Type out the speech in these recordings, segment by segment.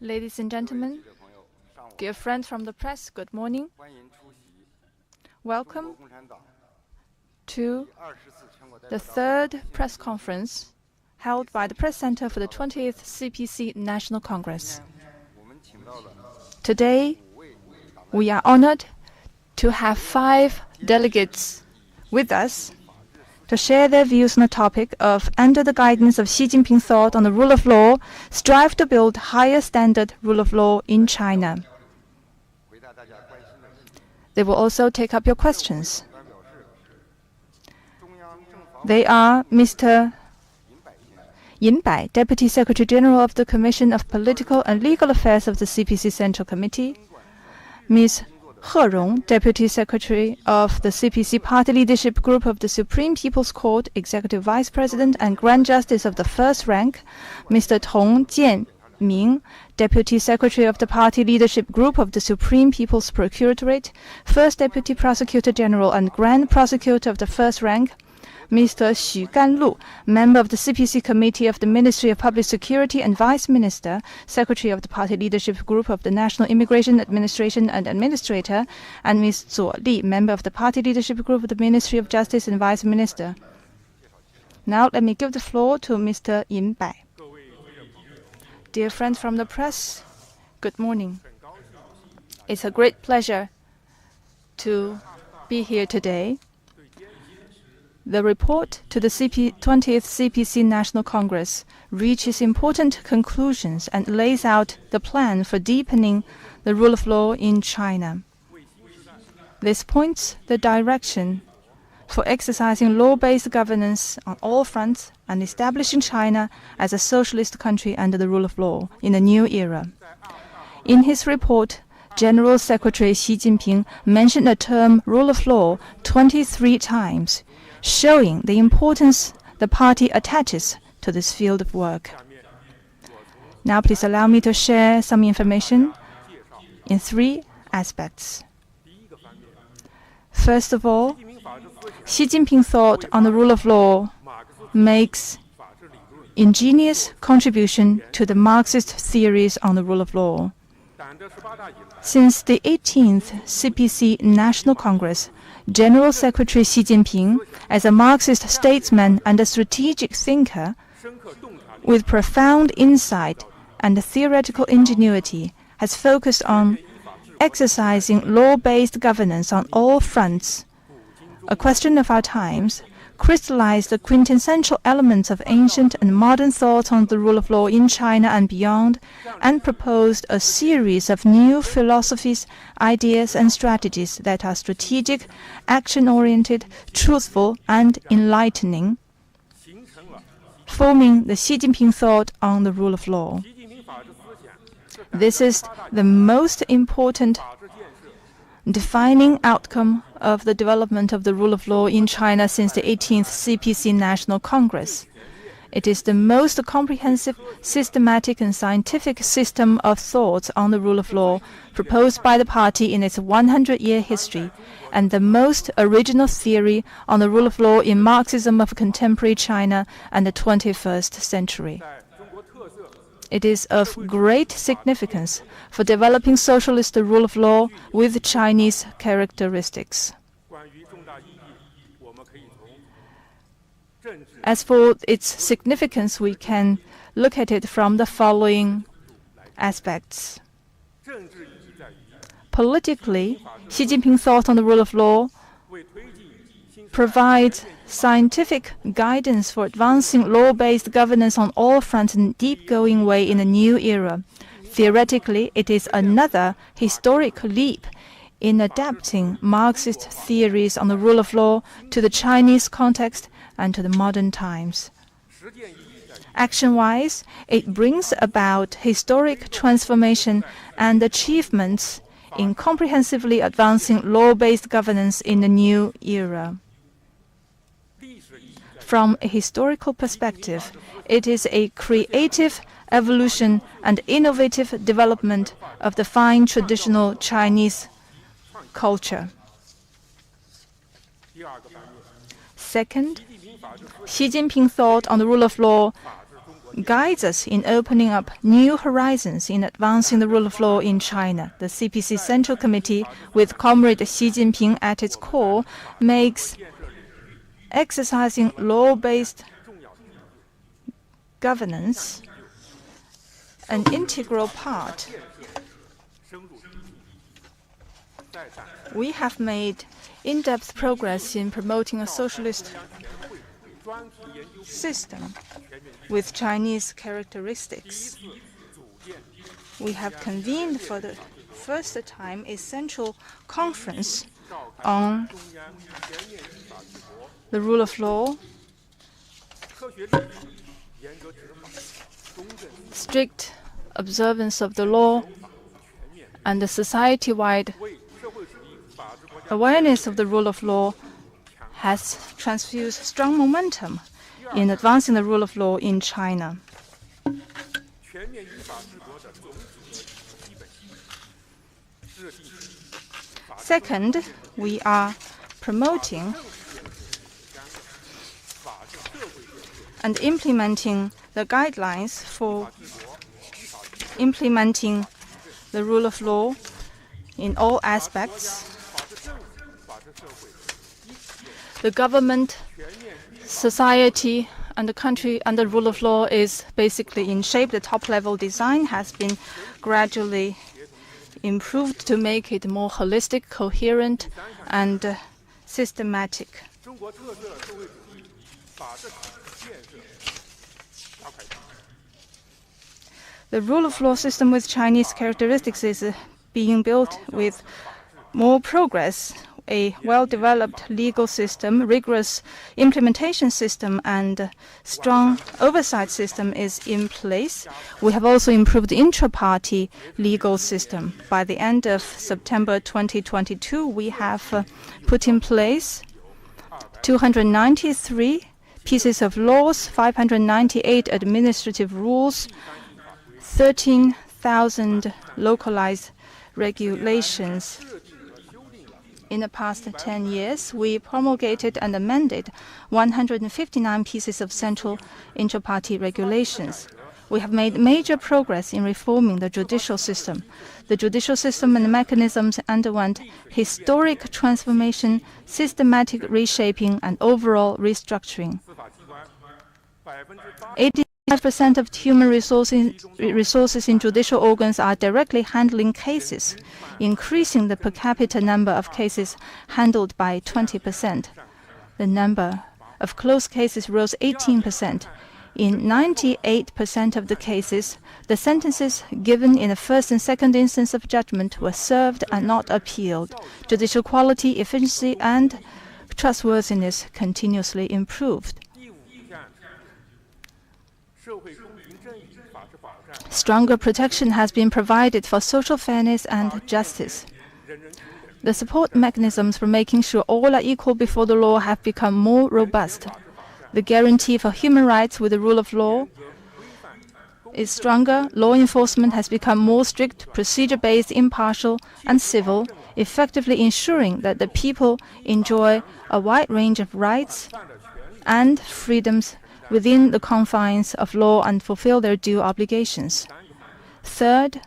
Ladies and gentlemen, dear friends from the press, good morning. Welcome to the third press conference held by the Press Center for the 20th CPC National Congress. Today, we are honored to have 5 delegates with us to share their views on the topic of, under the guidance of Xi Jinping thought on the rule of law, strive to build higher standard rule of law in China. They will also take up your questions. They are Mr. Yinbai, Deputy Secretary General of the Commission of Political and Legal Affairs of the CPC Central Committee, Ms. He Rong, Deputy Secretary of the CPC Party Leadership Group of the Supreme People's Court, Executive Vice President and Grand Justice of the First Rank, Mr. Tong Jianming, Deputy Secretary of the Party Leadership Group of the Supreme People's Procuratorate, First Deputy Prosecutor General and Grand Prosecutor of the First Rank, Mr. Xu Ganlu, Member of the CPC Committee of the Ministry of Public Security and Vice Minister, Secretary of the Party Leadership Group of the National Immigration Administration and Administrator, and Ms. Zuo Li, Member of the Party Leadership Group of the Ministry of Justice and Vice Minister. Now let me give the floor to Mr. Yinbai. Dear friends from the press, good morning. It's a great pleasure to be here today. The report to the 20th CPC National Congress reaches important conclusions and lays out the plan for deepening the rule of law in China. This points the direction for exercising law-based governance on all fronts and establishing China as a socialist country under the rule of law in the new era. In his report, General Secretary Xi Jinping mentioned the term rule of law 23 times, showing the importance the party attaches to this field of work. Now please allow me to share some information in 3 aspects. First of all, Xi Jinping thought on the rule of law makes ingenious contribution to the Marxist theories on the rule of law. Since the 18th CPC National Congress, General Secretary Xi Jinping, as a Marxist statesman and a strategic thinker, with profound insight and theoretical ingenuity, has focused on exercising law-based governance on all fronts. A question of our times, crystallized the quintessential elements of ancient and modern thought on the rule of law in China and beyond, and proposed a series of new philosophies, ideas, and strategies that are strategic, action-oriented, truthful, and enlightening, forming the Xi Jinping thought on the rule of law. This is the most important defining outcome of the development of the rule of law in China since the 18th CPC National Congress. It is the most comprehensive, systematic, and scientific system of thought on the rule of law proposed by the party in its 100-year history, and the most original theory on the rule of law in Marxism of contemporary China and the 21st century. It is of great significance for developing socialist rule of law with Chinese characteristics. As for its significance, we can look at it from the following aspects. Politically, Xi Jinping thought on the rule of law provides scientific guidance for advancing law-based governance on all fronts in a deep-going way in a new era. Theoretically, it is another historic leap in adapting Marxist theories on the rule of law to the Chinese context and to the modern times. Action-wise, it brings about historic transformation and achievements in comprehensively advancing law-based governance in the new era. From a historical perspective, it is a creative evolution and innovative development of the fine traditional Chinese culture. Second, Xi Jinping thought on the rule of law guides us in opening up new horizons in advancing the rule of law in China. The CPC Central Committee, with Comrade Xi Jinping at its core, makes exercising law-based governance an integral part. We have made in-depth progress in promoting a socialist system with Chinese characteristics. We have convened for the first time a central conference on the rule of law, strict observance of the law, and the society-wide awareness of the rule of law has transfused strong momentum in advancing the rule of law in China. Second, we are promoting and implementing the guidelines for implementing the rule of law in all aspects. The government, society, and the country under rule of law is basically in shape. The top-level design has been gradually improved to make it more holistic, coherent, and systematic. The rule of law system with Chinese characteristics is being built with more progress. A well-developed legal system, rigorous implementation system, and strong oversight system is in place. We have also improved the intra-party legal system. By the end of September 2022, we have put in place 293 pieces of laws, 598 administrative rules, 13,000 localized regulations. In the past 10 years, we promulgated and amended 159 pieces of central inter-party regulations. We have made major progress in reforming the judicial system. The judicial system and mechanisms underwent historic transformation, systematic reshaping, and overall restructuring. 85% of human resources in judicial organs are directly handling cases, increasing the per capita number of cases handled by 20%. The number of closed cases rose 18%. In 98% of the cases, the sentences given in the first and second instance of judgment were served and not appealed. Judicial quality, efficiency, and trustworthiness continuously improved. Stronger protection has been provided for social fairness and justice. The support mechanisms for making sure all are equal before the law have become more robust. The guarantee for human rights with the rule of law is stronger. Law enforcement has become more strict, procedure-based, impartial, and civil, effectively ensuring that the people enjoy a wide range of rights and freedoms within the confines of law and fulfill their due obligations. Third,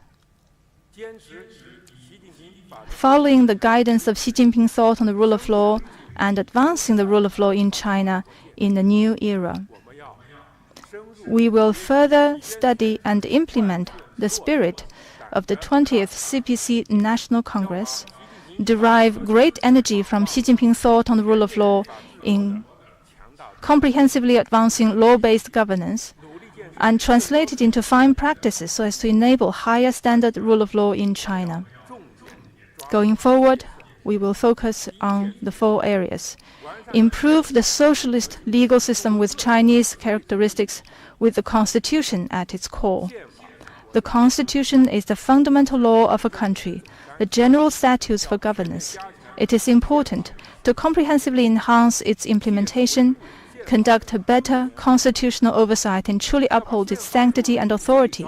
following the guidance of Xi Jinping thought on the rule of law and advancing the rule of law in China in the new era, we will further study and implement the spirit of the 20th CPC National Congress, derive great energy from Xi Jinping thought on the rule of law in comprehensively advancing law-based governance, and translate it into fine practices so as to enable higher standard rule of law in China. Going forward, we will focus on the 4 areas. Improve the socialist legal system with Chinese characteristics with the Constitution at its core. The Constitution is the fundamental law of a country, the general statutes for governance. It is important to comprehensively enhance its implementation, conduct better constitutional oversight and truly uphold its sanctity and authority.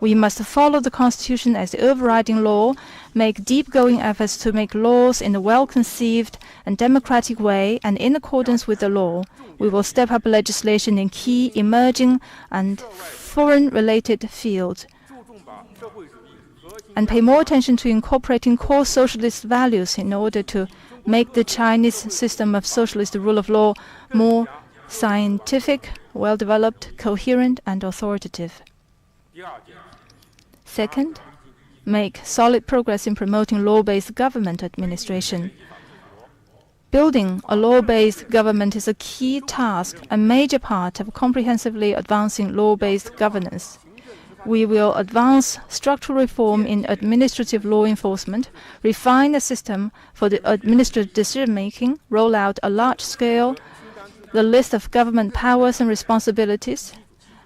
We must follow the Constitution as the overriding law, make deep-going efforts to make laws in a well-conceived and democratic way and in accordance with the law. We will step up legislation in key, emerging and foreign-related fields and pay more attention to incorporating core socialist values in order to make the Chinese system of socialist rule of law more scientific, well-developed, coherent, and authoritative. Second, make solid progress in promoting law-based government administration. Building a law-based government is a key task, a major part of comprehensively advancing law-based governance. We will advance structural reform in administrative law enforcement, refine the system for the administrative decision-making, roll out a large-scale the list of government powers and responsibilities,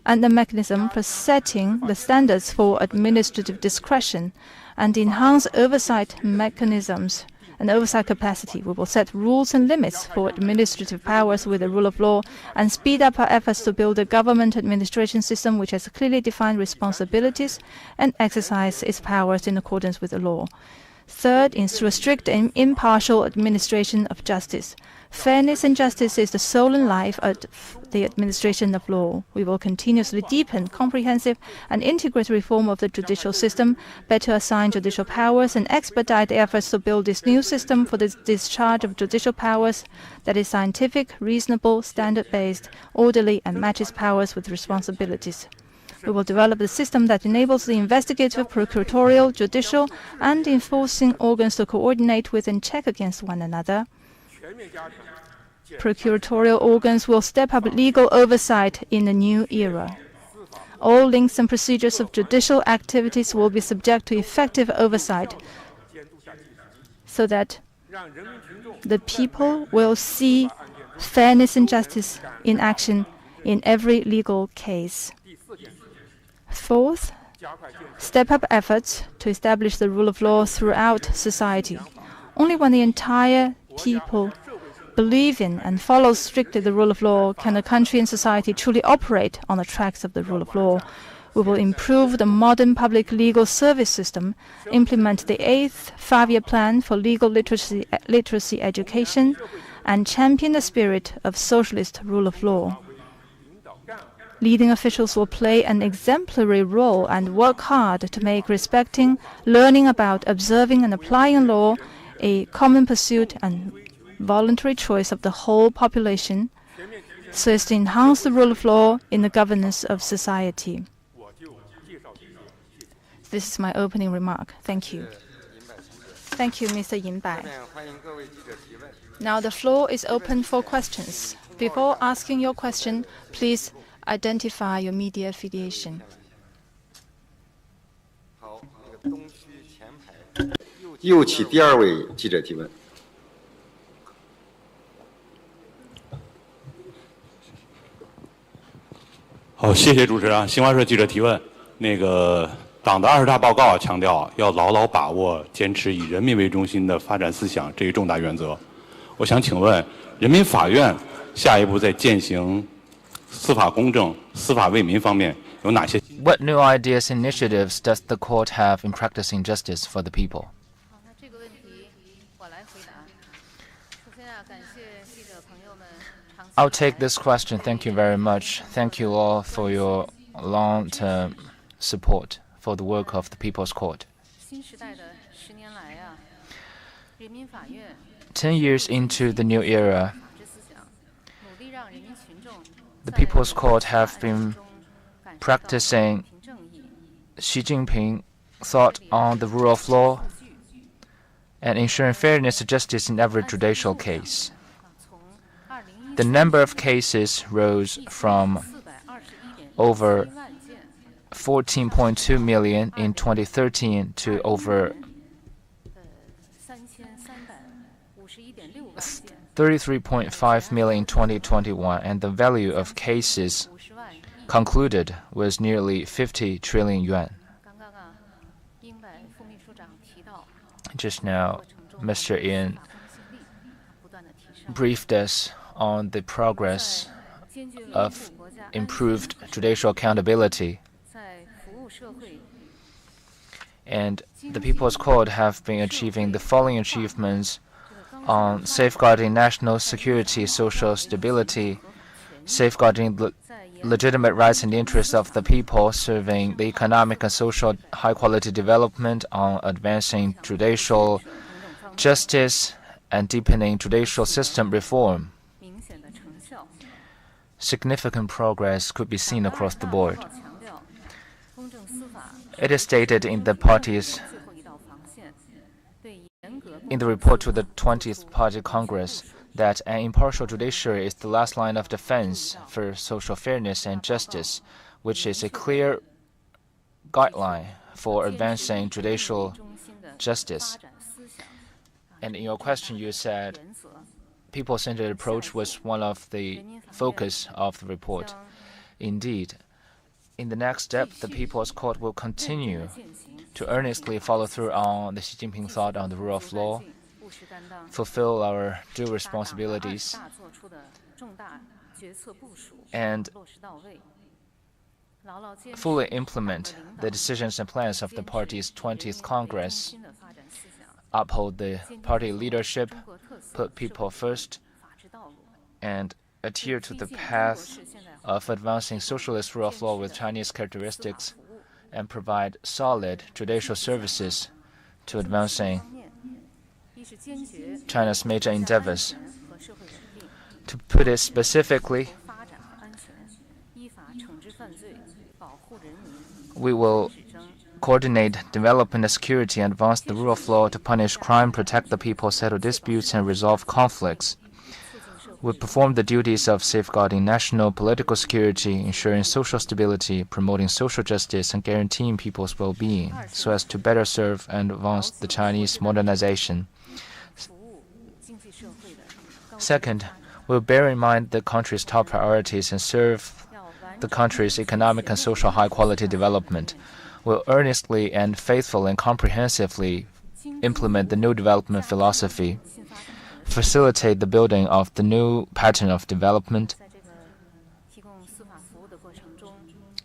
and the mechanism for setting the standards for administrative discretion, and enhance oversight mechanisms and oversight capacity. We will set rules and limits for administrative powers with the rule of law and speed up our efforts to build a government administration system which has clearly defined responsibilities and exercise its powers in accordance with the law. Third, is to strict and impartial administration of justice. Fairness and justice is the soul and life of the administration of law. We will continuously deepen comprehensive and integrated reform of the judicial system, better assign judicial powers, and expedite the efforts to build this new system for the discharge of judicial powers that is scientific, reasonable, standard-based, orderly, and matches powers with responsibilities. We will develop a system that enables the investigative, procuratorial, judicial, and enforcing organs to coordinate with and check against one another. Procuratorial organs will step up legal oversight in the new era. All links and procedures of judicial activities will be subject to effective oversight so that the people will see fairness and justice in action in every legal case. Fourth, step up efforts to establish the rule of law throughout society. Only when the entire people believe in and follow strictly the rule of law can a country and society truly operate on the tracks of the rule of law. We will improve the modern public legal service system, implement the 8th five-year plan for legal literacy education, and champion the spirit of socialist rule of law. Leading officials will play an exemplary role and work hard to make respecting, learning about, observing, and applying law a common pursuit and voluntary choice of the whole population, so as to enhance the rule of law in the governance of society. This is my opening remark. Thank you. Thank you, Mr. Yin Bai. Now the floor is open for questions. Before asking your question, please identify your media affiliation. 右起第二位记者提问。好，谢谢主持人。新华社记者提问：党的20大报告强调要牢牢把握、坚持以人民为中心的发展思想这一重大原则。我想请问，人民法院下一步在践行司法公正、司法为民方面有哪些？ What new ideas and initiatives does the court have in practicing justice for the people? I'll take this question. Thank you very much. Thank you all for your long-term support for the work of the People's Court. 10 years into the new era, the People's Court have been practicing Xi Jinping thought on the rule of law and ensuring fairness and justice in every judicial case. The number of cases rose from over 14.2 million in 2013 to over 33.5 million in 2021, and the value of cases concluded was nearly 50 trillion yuan. Just now, Mr. Yin briefed us on the progress of improved judicial accountability. And the People's Court have been achieving the following achievements on safeguarding national security, social stability, safeguarding legitimate rights and interests of the people, serving the economic and social high-quality development, on advancing judicial justice, and deepening judicial system reform. Significant progress could be seen across the board. It is stated in the report to the 20th Party Congress that an impartial judiciary is the last line of defense for social fairness and justice, which is a clear guideline for advancing judicial justice. And in your question, you said people-centered approach was one of the focus of the report. Indeed, in the next step, the People's Court will continue to earnestly follow through on the Xi Jinping thought on the rule of law, fulfill our due responsibilities, and fully implement the decisions and plans of the party's 20th Congress, uphold the party leadership, put people first, and adhere to the path of advancing socialist rule of law with Chinese characteristics, and provide solid judicial services to advancing China's major endeavors. To put it specifically, we will coordinate development and security and advance the rule of law to punish crime, protect the people, settle disputes, and resolve conflicts. We perform the duties of safeguarding national political security, ensuring social stability, promoting social justice, and guaranteeing people's well-being, so as to better serve and advance the Chinese modernization. Second, we'll bear in mind the country's top priorities and serve the country's economic and social high-quality development. We'll earnestly and faithfully and comprehensively implement the new development philosophy, facilitate the building of the new pattern of development,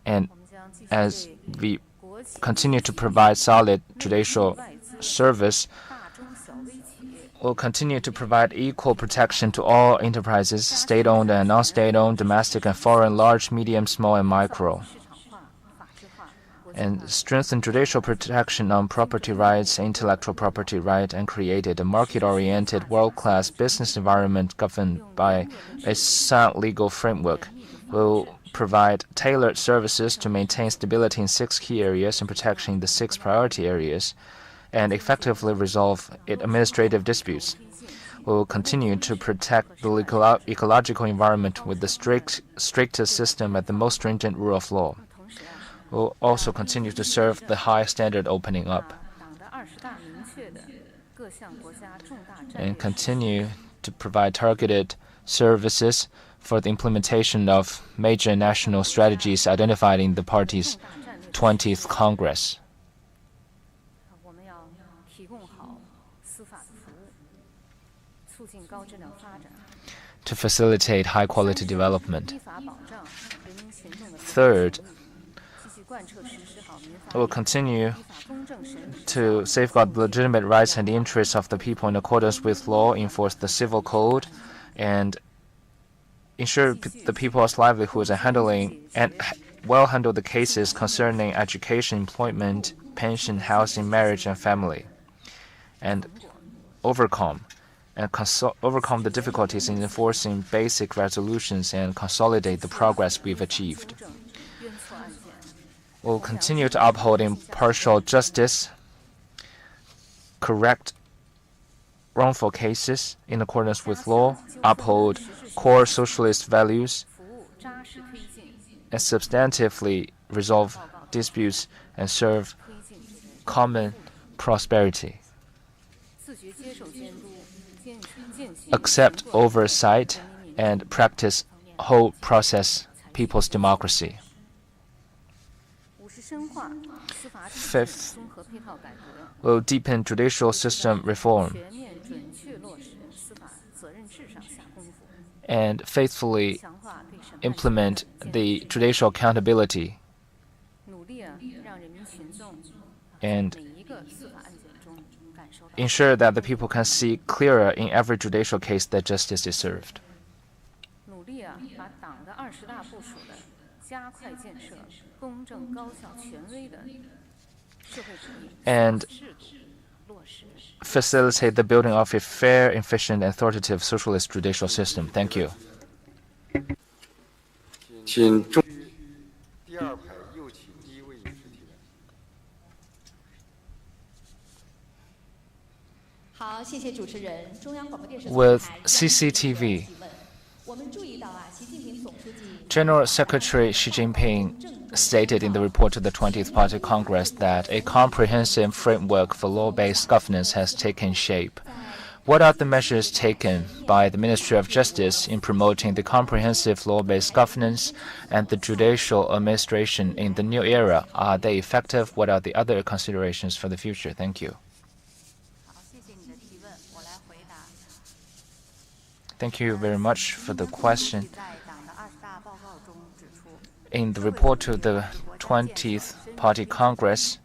and as we continue to provide solid judicial service, we'll continue to provide equal protection to all enterprises, state-owned and non-state-owned, domestic and foreign, large, medium, small, and micro, and strengthen judicial protection on property rights, intellectual property right, and created a market-oriented, world-class business environment governed by a sound legal framework. We'll provide tailored services to maintain stability in 6 key areas and protection in the 6 priority areas, and effectively resolve administrative disputes. We will continue to protect the ecological environment with the strictest system and the most stringent rule of law. We will also continue to serve the high standard opening up and continue to provide targeted services for the implementation of major national strategies identified in the party's 20th Congress. To facilitate high-quality development. Third, we will continue to safeguard the legitimate rights and interests of the people in accordance with law, enforce the civil code, and ensure the people's livelihoods and handle the cases concerning education, employment, pension, housing, marriage, and family, and overcome the difficulties in enforcing basic resolutions and consolidate the progress we've achieved. We'll continue to uphold impartial justice, correct wrongful cases in accordance with law, uphold core socialist values, and substantively resolve disputes and serve common prosperity. Accept oversight and practice whole process people's democracy. Fifth, we'll deepen judicial system reform and faithfully implement the judicial accountability and ensure that the people can see clearer in every judicial case that justice is served. And facilitate the building of a fair, efficient, and authoritative socialist judicial system. Thank you. 请中第二排右起第一位女士提问。好，谢谢主持人。中央广播电视 With CCTV, General Secretary Xi Jinping stated in the report to the 20th Party Congress that a comprehensive framework for law-based governance has taken shape. What are the measures taken by the Ministry of Justice in promoting the comprehensive law-based governance and the judicial administration in the new era? Are they effective? What are the other considerations for the future? Thank you. Thank you very much for the question. In the report to the 20th Party Congress,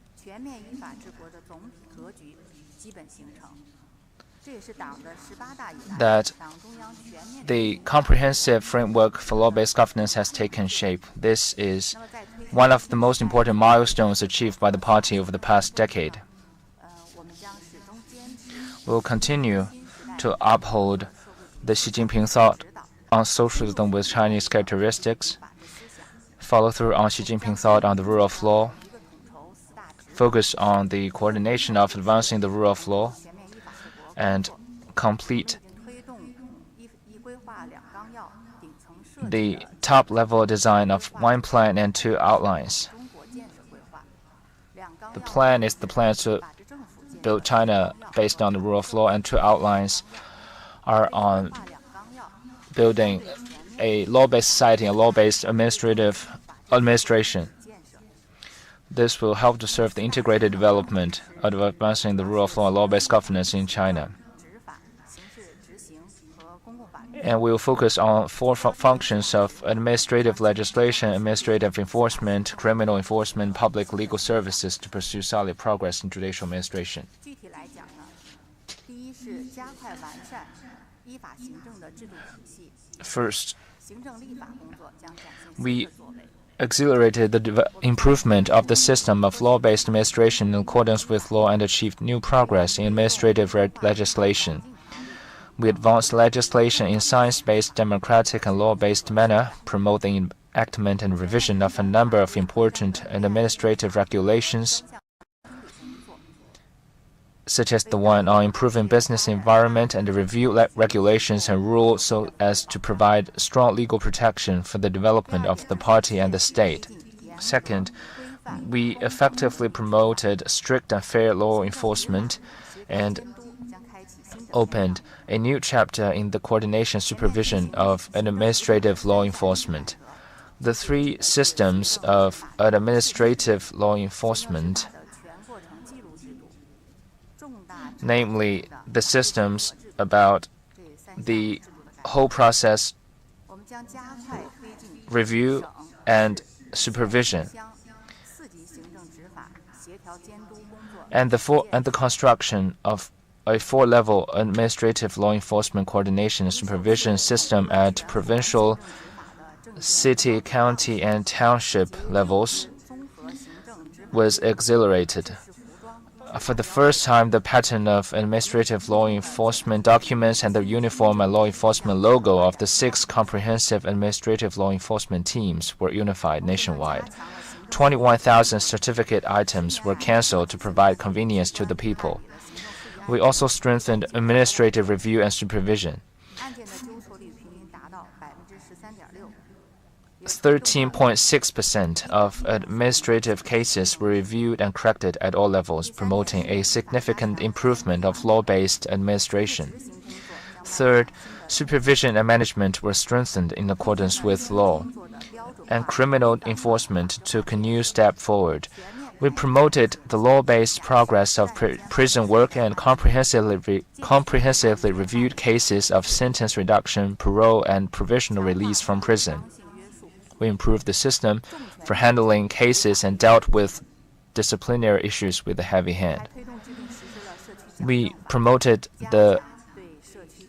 that the comprehensive framework for law-based governance has taken shape. This is one of the most important milestones achieved by the party over the past decade. We will continue to uphold the Xi Jinping thought on socialism with Chinese characteristics, follow through on Xi Jinping thought on the rule of law, focus on the coordination of advancing the rule of law, and complete the top-level design of one plan and two outlines. The plan is the plan to build China based on the rule of law, and two outlines are on building a law-based society and law-based administration. This will help to serve the integrated development of advancing the rule of law and law-based governance in China. And we will focus on four functions of administrative legislation, administrative enforcement, criminal enforcement, public legal services to pursue solid progress in judicial administration. First, we accelerated the improvement of the system of law-based administration in accordance with law and achieved new progress in administrative legislation. We advanced legislation in science-based, democratic, and law-based manner, promote the enactment and revision of a number of important and administrative regulations, such as the one on improving business environment, and the review regulations and rules so as to provide strong legal protection for the development of the party and the state. Second, we effectively promoted strict and fair law enforcement and opened a new chapter in the coordination supervision of administrative law enforcement. The three systems of administrative law enforcement, namely the systems about the whole process review and supervision, and the construction of a four-level administrative law enforcement coordination and supervision system at provincial, city, county, and township levels was accelerated. For the first time, the pattern of administrative law enforcement documents and the uniform and law enforcement logo of the 6 comprehensive administrative law enforcement teams were unified nationwide. 21,000 certificate items were cancelled to provide convenience to the people. We also strengthened administrative review and supervision. 13.6% of administrative cases were reviewed and corrected at all levels, promoting a significant improvement of law-based administration. Third, supervision and management were strengthened in accordance with law, and criminal enforcement took a new step forward. We promoted the law-based progress of prison work and comprehensively reviewed cases of sentence reduction, parole, and provisional release from prison. We improved the system for handling cases and dealt with disciplinary issues with a heavy hand. We promoted the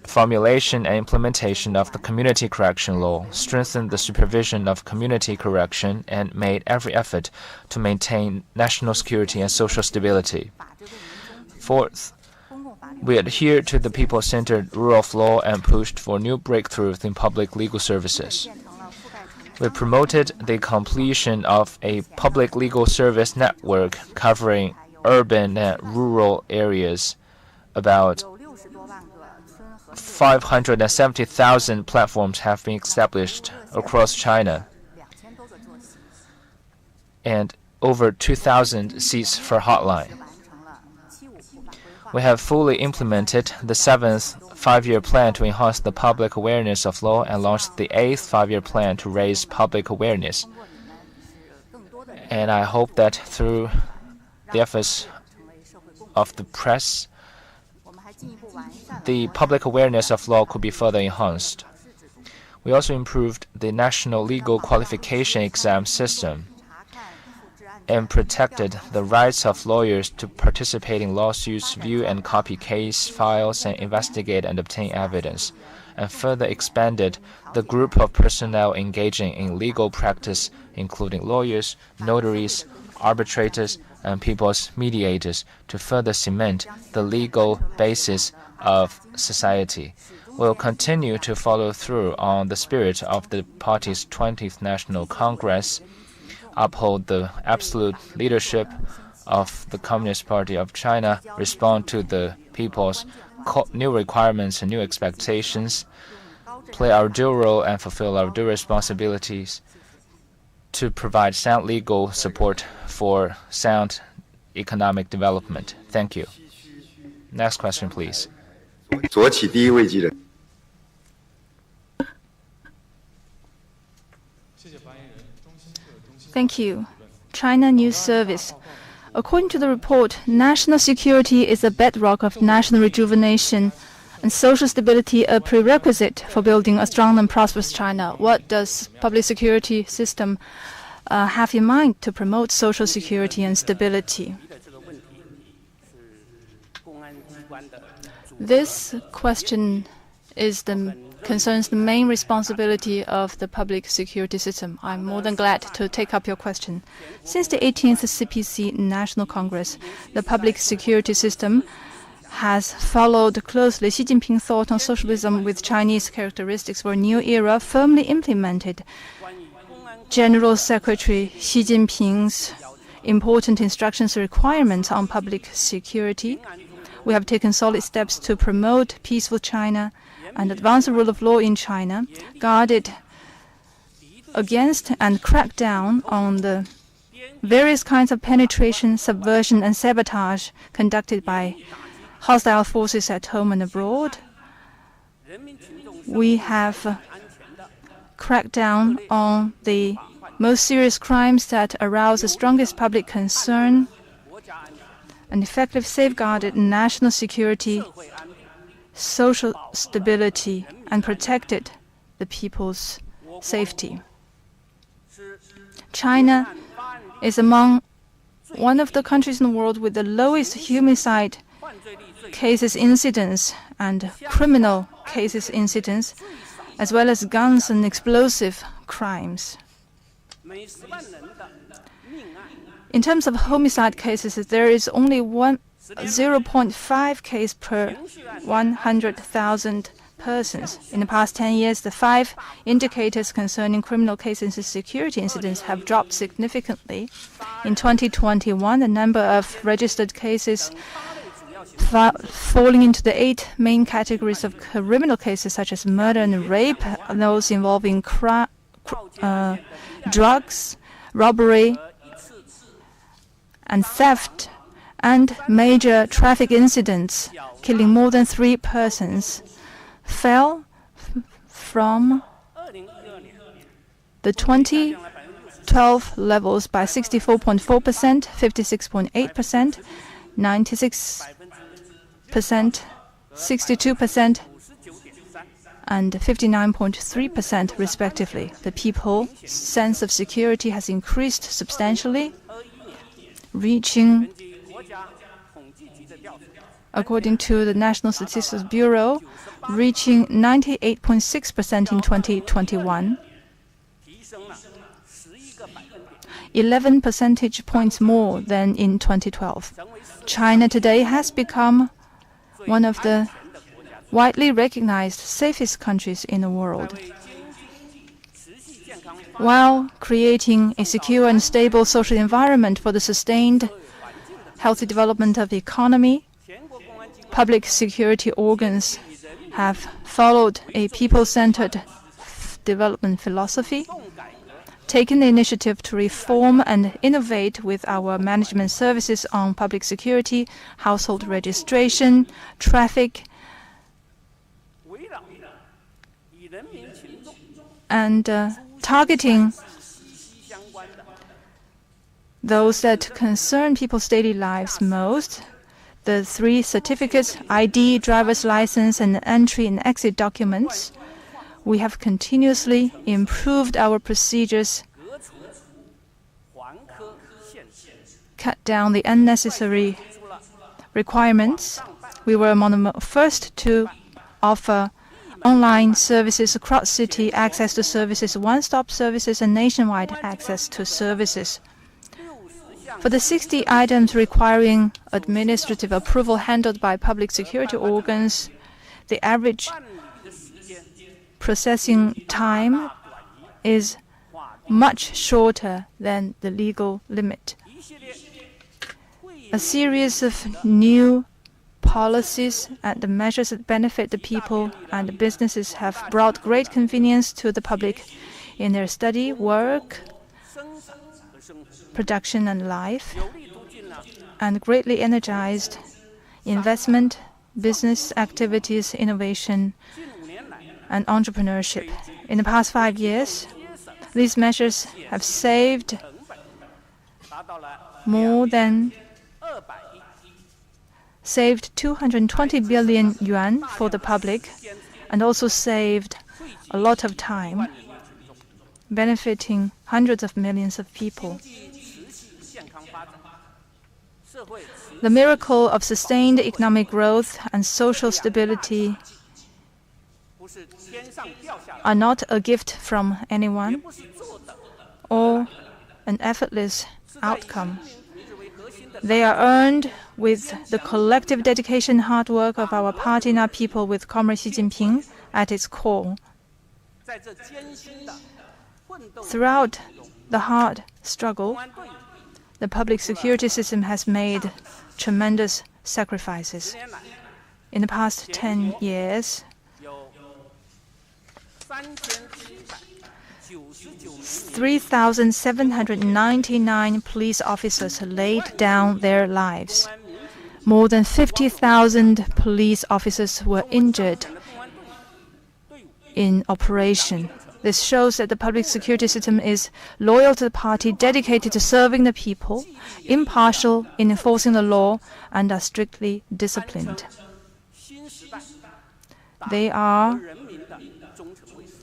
formulation and implementation of the community correction law, strengthened the supervision of community correction, and made every effort to maintain national security and social stability. Fourth, we adhered to the people-centered rule of law and pushed for new breakthroughs in public legal services. We promoted the completion of a public legal service network covering urban and rural areas. About 570,000 platforms have been established across China, and over 2,000 seats for hotline. We have fully implemented the 7th five-year plan to enhance the public awareness of law and launched the 8th five-year plan to raise public awareness. And I hope that through the efforts of the press, the public awareness of law could be further enhanced. We also improved the national legal qualification exam system and protected the rights of lawyers to participate in lawsuits, view and copy case files, and investigate and obtain evidence, and further expanded the group of personnel engaging in legal practice, including lawyers, notaries, arbitrators, and people's mediators, to further cement the legal basis of society. We'll continue to follow through on the spirit of the party's 20th National Congress, uphold the absolute leadership of the Communist Party of China, respond to the people's new requirements and new expectations, play our due role and fulfill our due responsibilities to provide sound legal support for sound economic development. Thank you. Next question, please. 左起第一位继任。 Thank you. China News Service. According to the report, national security is a bedrock of national rejuvenation and social stability a prerequisite for building a strong and prosperous China. What does public security system have in mind to promote social security and stability? This question concerns the main responsibility of the public security system. I'm more than glad to take up your question. Since the 18th CPC National Congress, the public security system has followed closely Xi Jinping's thought on socialism with Chinese characteristics for a new era, firmly implemented General Secretary Xi Jinping's important instructions and requirements on public security. We have taken solid steps to promote peaceful China and advance the rule of law in China, guarded against and cracked down on the various kinds of penetration, subversion, and sabotage conducted by hostile forces at home and abroad. We have cracked down on the most serious crimes that arouse the strongest public concern and effectively safeguarded national security, social stability, and protected the people's safety. China is among one of the countries in the world with the lowest homicide cases incidence and criminal cases incidence, as well as guns and explosive crimes. In terms of homicide cases, there is only 0.5 case per 100,000 persons. In the past 10 years, the 5 indicators concerning criminal cases and security incidents have dropped significantly. In 2021, the number of registered cases falling into the 8 main categories of criminal cases, such as murder and rape, those involving drugs, robbery, and theft, and major traffic incidents killing more than 3 persons, fell from the 2012 levels by 64.4%, 56.8%, 96%, 62%, and 59.3% respectively. The people's sense of security has increased substantially, reaching, according to the National Statistics Bureau, reaching 98.6% in 2021, 11 percentage points more than in 2012. China today has become one of the widely recognized safest countries in the world. While creating a secure and stable social environment for the sustained healthy development of the economy, public security organs have followed a people-centered development philosophy, taken the initiative to reform and innovate with our management services on public security, household registration, traffic, and targeting those that concern people's daily lives most. The 3 certificates, ID, driver's license, and entry and exit documents, we have continuously improved our procedures, cut down the unnecessary requirements. We were among the first to offer online services across city, access to services, one-stop services, and nationwide access to services. For the 60 items requiring administrative approval handled by public security organs, the average processing time is much shorter than the legal limit. A series of new policies and the measures that benefit the people and the businesses have brought great convenience to the public in their study, work, production, and life, and greatly energized investment, business activities, innovation, and entrepreneurship. In the past 5 years, these measures have saved more than 220 billion yuan for the public, and also saved a lot of time, benefiting hundreds of millions of people. The miracle of sustained economic growth and social stability are not a gift from anyone or an effortless outcome. They are earned with the collective dedication and hard work of our party and our people, with Comrade Xi Jinping at its core. Throughout the hard struggle, the public security system has made tremendous sacrifices. In the past 10 years, 3,799 police officers laid down their lives. More than 50,000 police officers were injured in operation. This shows that the public security system is loyal to the party, dedicated to serving the people, impartial in enforcing the law, and are strictly disciplined. They are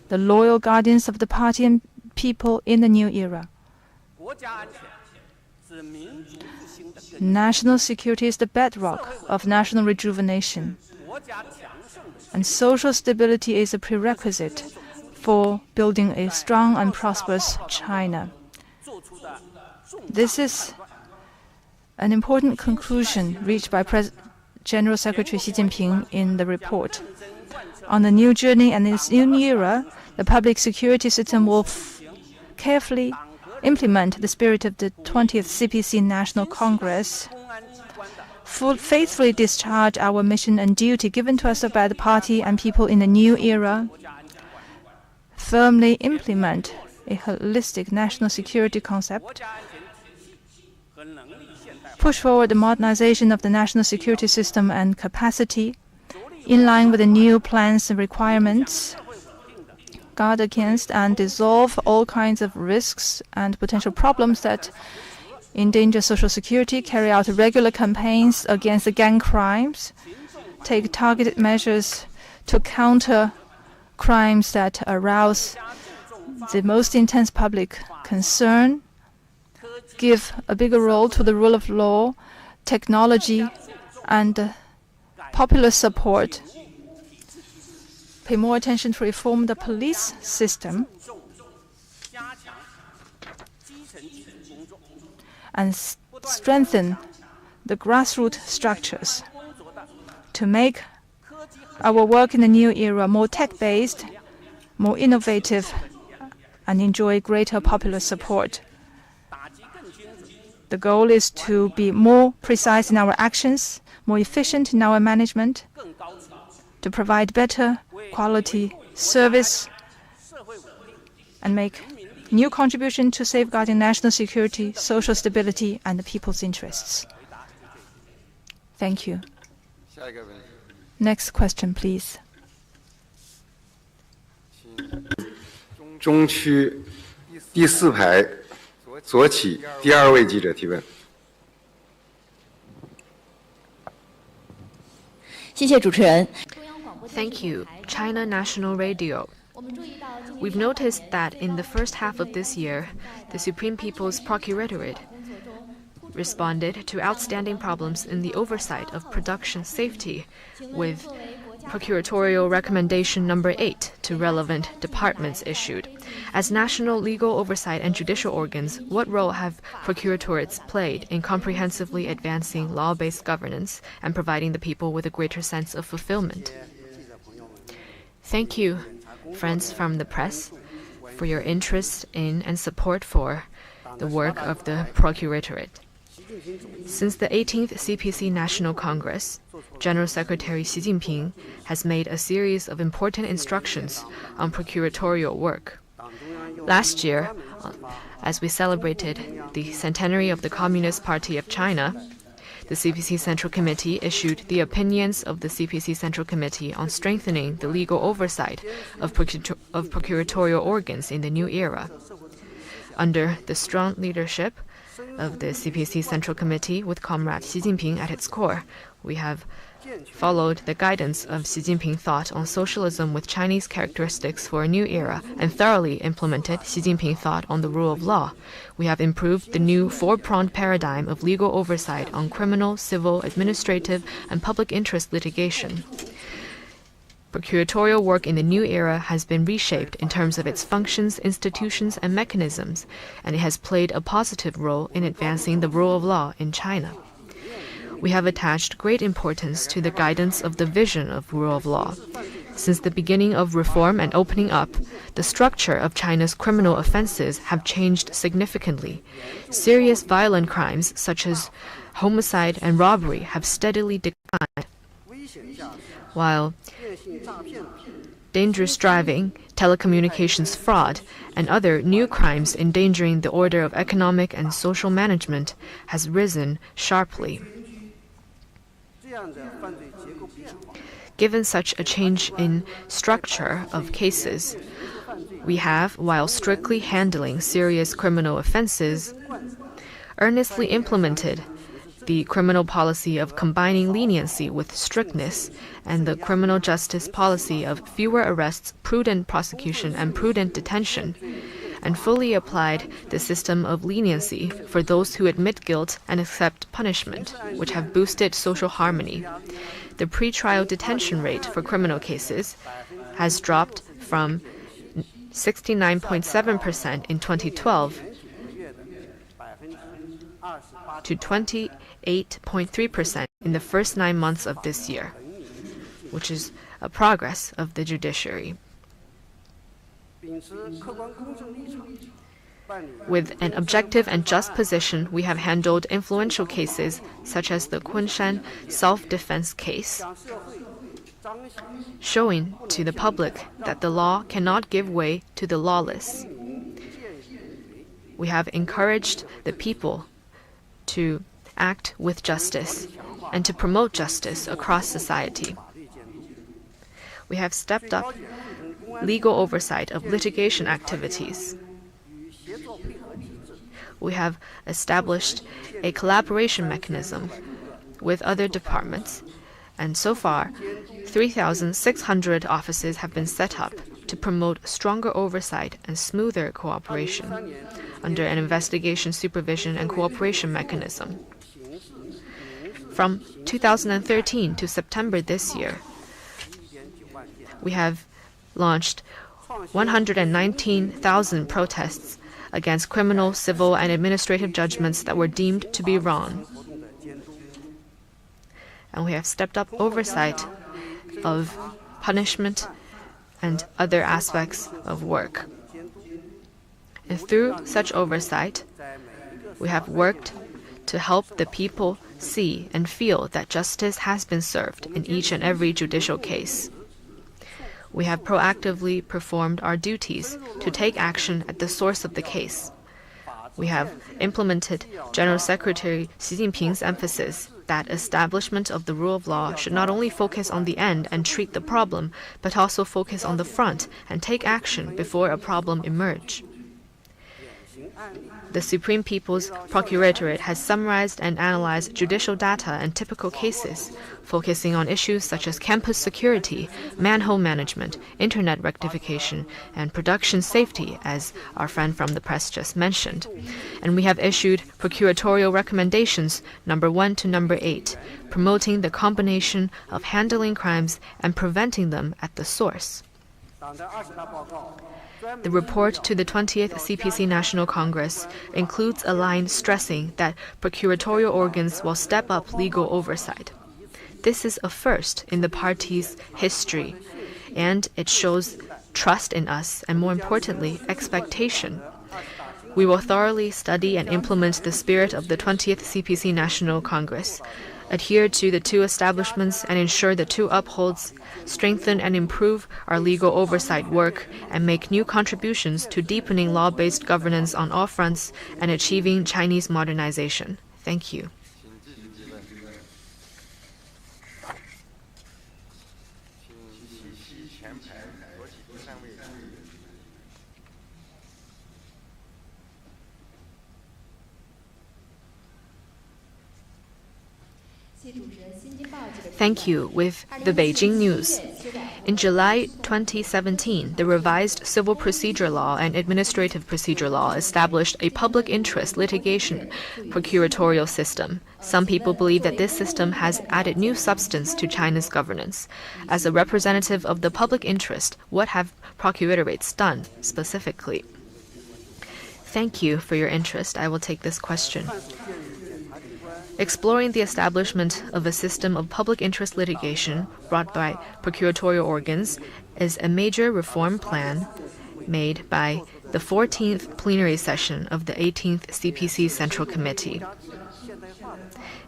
the loyal guardians of the party and people in the new era. National security is the bedrock of national rejuvenation, and social stability is a prerequisite for building a strong and prosperous China. This is an important conclusion reached by General Secretary Xi Jinping in the report. On the new journey and this new era, the public security system will carefully implement the spirit of the 20th CPC National Congress, faithfully discharge our mission and duty given to us by the party and people in the new era, firmly implement a holistic national security concept, push forward the modernization of the national security system and capacity in line with the new plans and requirements, guard against and dissolve all kinds of risks and potential problems that endanger social security, carry out regular campaigns against the gang crimes, take targeted measures to counter crimes that arouse the most intense public concern, give a bigger role to the rule of law, technology, and popular support. Pay more attention to reform the police system and strengthen the grassroots structures to make our work in the new era more tech-based, more innovative, and enjoy greater popular support. The goal is to be more precise in our actions, more efficient in our management, to provide better quality service, and make new contribution to safeguarding national security, social stability, and the people's interests. Thank you. Next question, please. 中区第4排左起第2位记者提问。谢谢主持人。 Thank you, China National Radio. We've noticed that in the first half of this year, the Supreme People's Procuratorate responded to outstanding problems in the oversight of production safety with Procuratorial Recommendation Number 8 to relevant departments issued. As national legal oversight and judicial organs, what role have procuratoriates played in comprehensively advancing law-based governance and providing the people with a greater sense of fulfillment? Thank you, friends from the press, for your interest in and support for the work of the Procuratorate. Since the 18th CPC National Congress, General Secretary Xi Jinping has made a series of important instructions on procuratorial work. Last year, as we celebrated the centenary of the Communist Party of China, the CPC Central Committee issued the opinions of the CPC Central Committee on strengthening the legal oversight of procuratorial organs in the new era. Under the strong leadership of the CPC Central Committee with Comrade Xi Jinping at its core, we have followed the guidance of Xi Jinping thought on socialism with Chinese characteristics for a new era and thoroughly implemented Xi Jinping thought on the rule of law. We have improved the new four-pronged paradigm of legal oversight on criminal, civil, administrative, and public interest litigation. Procuratorial work in the new era has been reshaped in terms of its functions, institutions, and mechanisms, and it has played a positive role in advancing the rule of law in China. We have attached great importance to the guidance of the vision of rule of law. Since the beginning of reform and opening up, the structure of China's criminal offenses have changed significantly. Serious violent crimes such as homicide and robbery have steadily declined, while dangerous driving, telecommunications fraud, and other new crimes endangering the order of economic and social management has risen sharply. Given such a change in structure of cases, we have, while strictly handling serious criminal offenses, earnestly implemented the criminal policy of combining leniency with strictness and the criminal justice policy of fewer arrests, prudent prosecution, and prudent detention, and fully applied the system of leniency for those who admit guilt and accept punishment, which have boosted social harmony. The pre-trial detention rate for criminal cases has dropped from 69.7% in 2012 to 28.3% in the first 9 months of this year, which is a progress of the judiciary. With an objective and just position, we have handled influential cases such as the Kunshan self-defense case, showing to the public that the law cannot give way to the lawless. We have encouraged the people to act with justice and to promote justice across society. We have stepped up legal oversight of litigation activities. We have established a collaboration mechanism with other departments And so far, 3,600 offices have been set up to promote stronger oversight and smoother cooperation under an investigation, supervision, and cooperation mechanism. From 2013 to September this year, we have launched 119,000 protests against criminal, civil, and administrative judgments that were deemed to be wrong. And we have stepped up oversight of punishment and other aspects of work. And through such oversight, we have worked to help the people see and feel that justice has been served in each and every judicial case. We have proactively performed our duties to take action at the source of the case. We have implemented General Secretary Xi Jinping's emphasis that establishment of the rule of law should not only focus on the end and treat the problem, but also focus on the front and take action before a problem emerges. The Supreme People's Procuratorate has summarized and analyzed judicial data and typical cases, focusing on issues such as campus security, manhole management, internet rectification, and production safety, as our friend from the press just mentioned. And we have issued procuratorial recommendations number 1 to number 8, promoting the combination of handling crimes and preventing them at the source. The report to the 20th CPC National Congress includes a line stressing that procuratorial organs will step up legal oversight. This is a first in the party's history, and it shows trust in us and, more importantly, expectation. We will thoroughly study and implement the spirit of the 20th CPC National Congress, adhere to the two establishments, and ensure the two upholds, strengthen and improve our legal oversight work, and make new contributions to deepening law-based governance on all fronts and achieving Chinese modernization. Thank you. Thank you. With the Beijing News. In July 2017, the revised Civil Procedure Law and Administrative Procedure Law established a public interest litigation procuratorial system. Some people believe that this system has added new substance to China's governance. As a representative of the public interest, what have procuratoriates done specifically? Thank you for your interest. I will take this question. Exploring the establishment of a system of public interest litigation brought by procuratorial organs is a major reform plan made by the 14th plenary session of the 18th CPC Central Committee.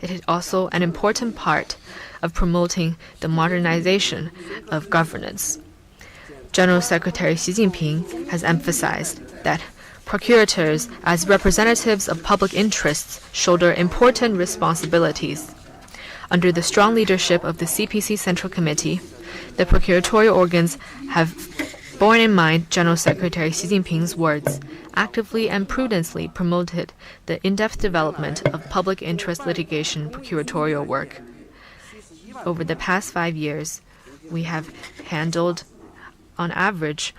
It is also an important part of promoting the modernization of governance. General Secretary Xi Jinping has emphasized that procurators, as representatives of public interests, shoulder important responsibilities. Under the strong leadership of the CPC Central Committee, the procuratorial organs have borne in mind General Secretary Xi Jinping's words, actively and prudently promoted the in-depth development of public interest litigation procuratorial work. Over the past 5 years, we have handled, on average,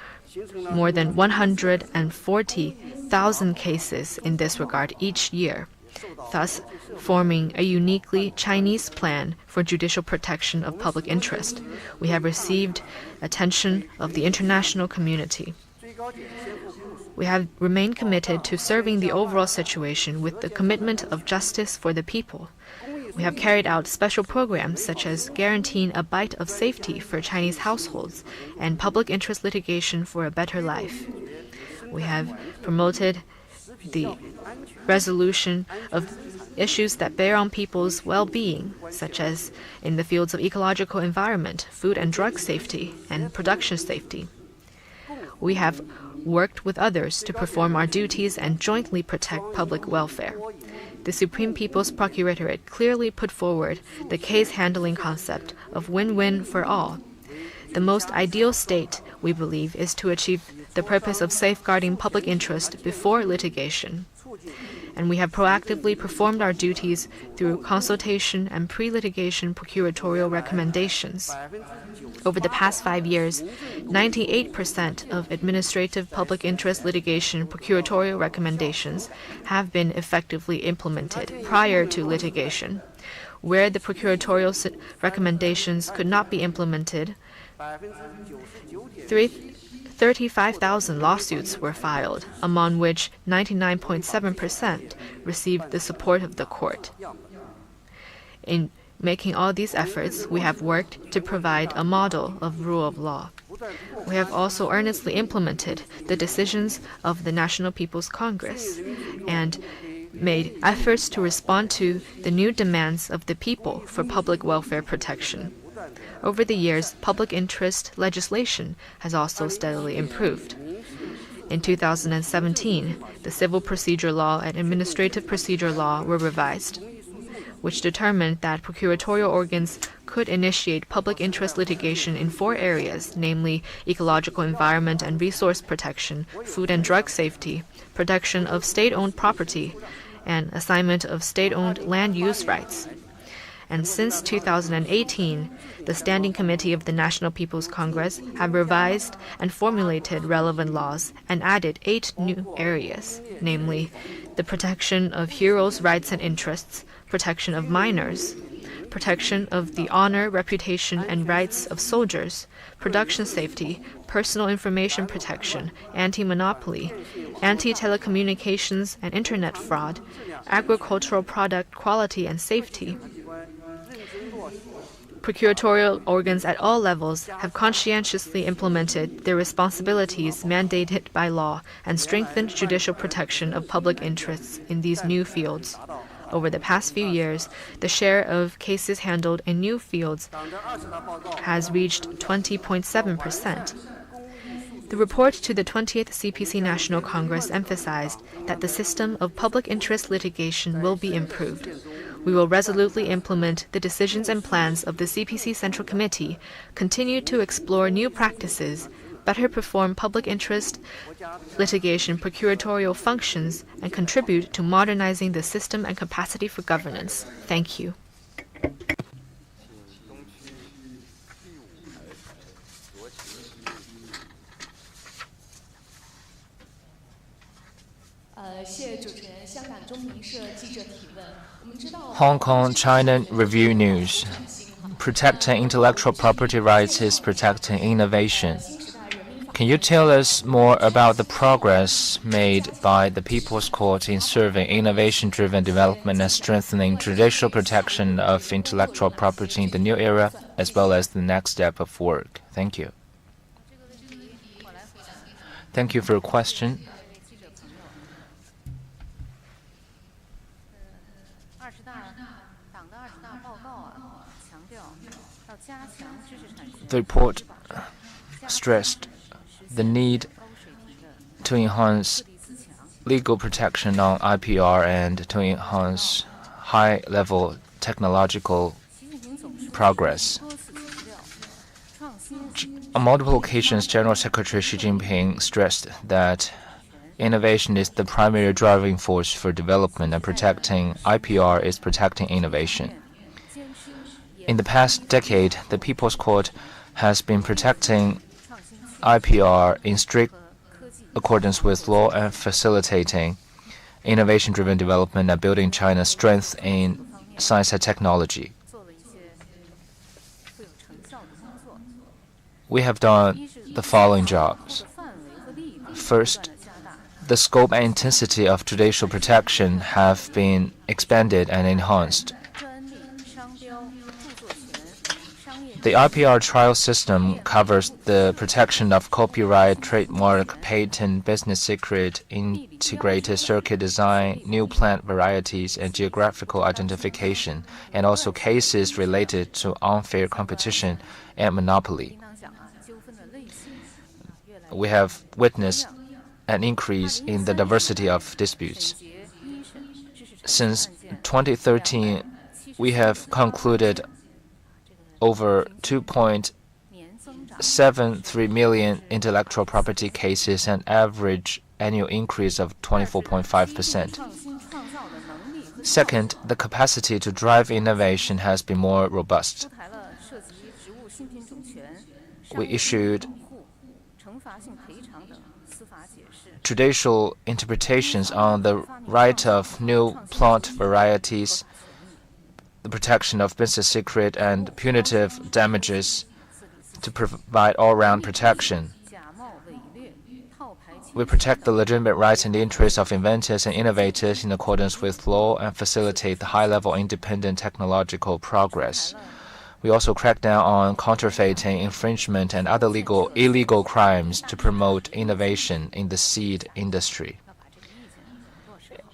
more than 140,000 cases in this regard each year, thus forming a uniquely Chinese plan for judicial protection of public interest. We have received attention of the international community. We have remained committed to serving the overall situation with the commitment of justice for the people. We have carried out special programs such as guaranteeing a bite of safety for Chinese households and public interest litigation for a better life. We have promoted the resolution of issues that bear on people's well-being, such as in the fields of ecological environment, food and drug safety, and production safety. We have worked with others to perform our duties and jointly protect public welfare. The Supreme People's Procuratorate clearly put forward the case handling concept of win-win for all. The most ideal state, we believe, is to achieve the purpose of safeguarding public interest before litigation. And we have proactively performed our duties through consultation and pre-litigation procuratorial recommendations. Over the past 5 years, 98% of administrative public interest litigation procuratorial recommendations have been effectively implemented prior to litigation. Where the procuratorial recommendations could not be implemented, 35,000 lawsuits were filed, among which 99.7% received the support of the court. In making all these efforts, we have worked to provide a model of rule of law. We have also earnestly implemented the decisions of the National People's Congress and made efforts to respond to the new demands of the people for public welfare protection. Over the years, public interest legislation has also steadily improved. In 2017, the Civil Procedure Law and Administrative Procedure Law were revised, which determined that procuratorial organs could initiate public interest litigation in 4 areas, namely ecological environment and resource protection, food and drug safety, protection of state-owned property, and assignment of state-owned land use rights. And since 2018, the Standing Committee of the National People's Congress have revised and formulated relevant laws and added 8 new areas, namely the protection of heroes' rights and interests, protection of minors, protection of the honor, reputation, and rights of soldiers, production safety, personal information protection, anti-monopoly, anti-telecommunications and internet fraud, agricultural product quality and safety. Procuratorial organs at all levels have conscientiously implemented their responsibilities mandated by law and strengthened judicial protection of public interests in these new fields. Over the past few years, the share of cases handled in new fields has reached 20.7%. The report to the 20th CPC National Congress emphasized that the system of public interest litigation will be improved. We will resolutely implement the decisions and plans of the CPC Central Committee, continue to explore new practices, better perform public interest litigation procuratorial functions, and contribute to modernizing the system and capacity for governance. Thank you. Hong Kong China Review News. Protecting intellectual property rights is protecting innovation. Can you tell us more about the progress made by the People's Court in serving innovation-driven development and strengthening judicial protection of intellectual property in the new era, as well as the next step of work? Thank you. Thank you for your question. The report stressed the need to enhance legal protection on IPR and to enhance high-level technological progress. On multiple occasions, General Secretary Xi Jinping stressed that innovation is the primary driving force for development, and protecting IPR is protecting innovation. In the past decade, the People's Court has been protecting IPR in strict accordance with law and facilitating innovation-driven development and building China's strength in science and technology. We have done the following jobs. First, the scope and intensity of judicial protection have been expanded and enhanced. The IPR trial system covers the protection of copyright, trademark, patent, business secret, integrated circuit design, new plant varieties, and geographical identification, and also cases related to unfair competition and monopoly. We have witnessed an increase in the diversity of disputes. Since 2013, we have concluded over 2.8 73 million intellectual property cases, an average annual increase of 24.5%. Second, the capacity to drive innovation has been more robust. We issued judicial interpretations on the right of new plant varieties, the protection of business secret, and punitive damages to provide all-round protection. We protect the legitimate rights and interests of inventors and innovators in accordance with law and facilitate the high-level independent technological progress. We also crack down on counterfeiting, infringement, and other illegal crimes to promote innovation in the seed industry.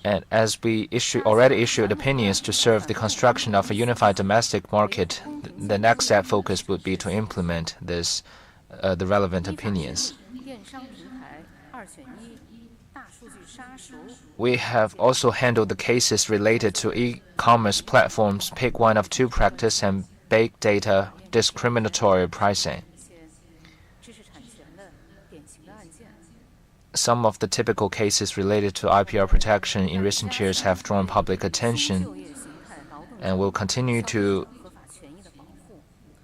And as we already issued opinions to serve the construction of a unified domestic market, the next step focus would be to implement the relevant opinions. We have also handled the cases related to e-commerce platforms, pick one of two practice, and big data discriminatory pricing. Some of the typical cases related to IPR protection in recent years have drawn public attention and will continue to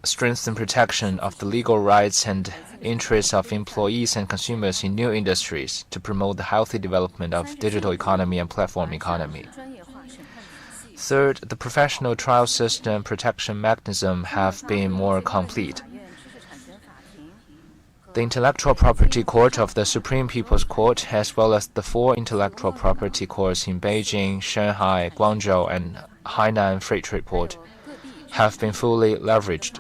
strengthen protection of the legal rights and interests of employees and consumers in new industries to promote the healthy development of digital economy and platform economy. Third, the professional trial system protection mechanism have been more complete. The Intellectual Property Court of the Supreme People's Court, as well as the 4 intellectual property courts in Beijing, Shanghai, Guangzhou, and Hainan Free Trade Port, have been fully leveraged.